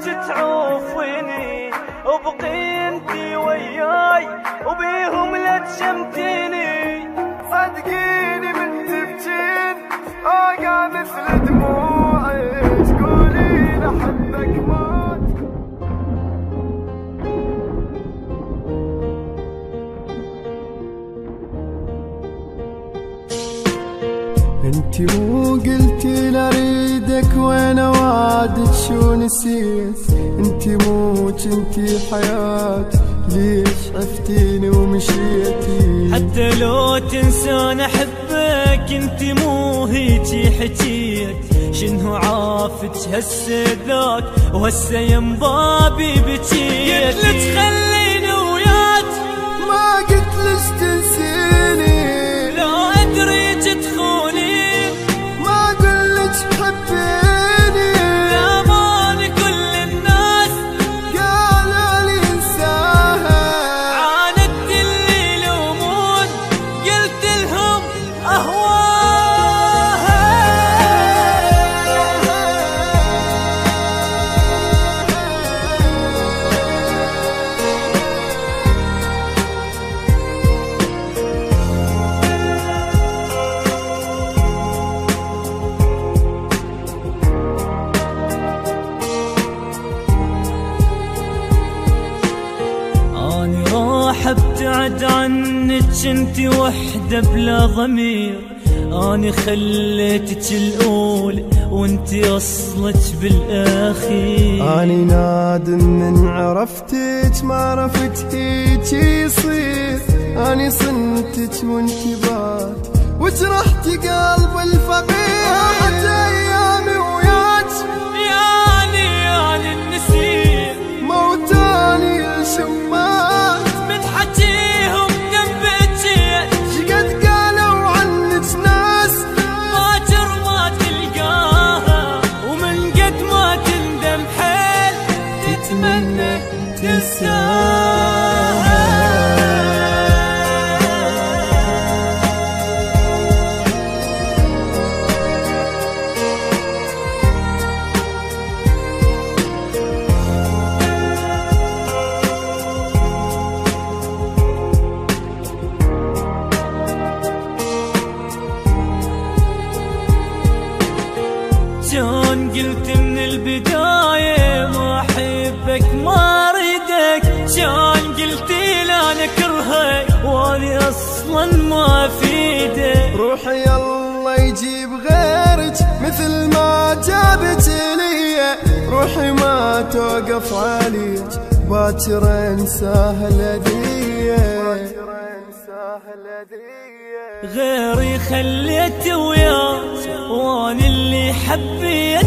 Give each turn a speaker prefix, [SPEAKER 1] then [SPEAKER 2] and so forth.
[SPEAKER 1] وياك تعوفيني، وبقي انتي وياي وبيهم لا تشمتيني.
[SPEAKER 2] صدقيني من تبكين اوقع مثل دموعي، تقولي لحبك مات. انتي مو قلتي لاريدك وانا وعدك شو نسيت؟ انتي مو كنتي حياتي، ليش عفتيني ومشيتي؟
[SPEAKER 1] حتى لو تنسان احبك انتي مو هيجي حكيت. شنو عافتك هسه ذاك وهسه يم بابي بكيت؟ قلت خليني وياك
[SPEAKER 2] ما قلتلش تنسيني،
[SPEAKER 1] لو ادريك تخوني
[SPEAKER 2] ما قلتش حبيني.
[SPEAKER 1] زمان كل الناس
[SPEAKER 2] قالوا لي انساها،
[SPEAKER 1] عاندت اللي يلومون قلت لهم اهواها. اني راح ابتعد عنك انتي وحدة بلا ضمير. اني خليتك الاولى وانتي اصلك بالاخير.
[SPEAKER 2] اني نادم من عرفتك، ما عرفت هيك يصير. اني صنتك وانتي بات وجرحتي قلب الفقير. راحت ايامي وياك
[SPEAKER 1] يعني النسيم
[SPEAKER 2] موتاني الشمات،
[SPEAKER 1] من حكيهم جنبك
[SPEAKER 2] شقد قالوا عنك ناس
[SPEAKER 1] باكر ما تلقاها، ومن قد ما تندم حيل تتمنى تنساها. كان قلت من البداية ما أحبك ما أريدك، كان قلتي لا نكرهك واني أصلا ما أفيدك.
[SPEAKER 2] روحي الله يجيب غيرك مثل ما جابت لي، روحي ما توقف عليك باكر انساها الهدية.
[SPEAKER 1] غيري خليت وياك واني اللي حبيت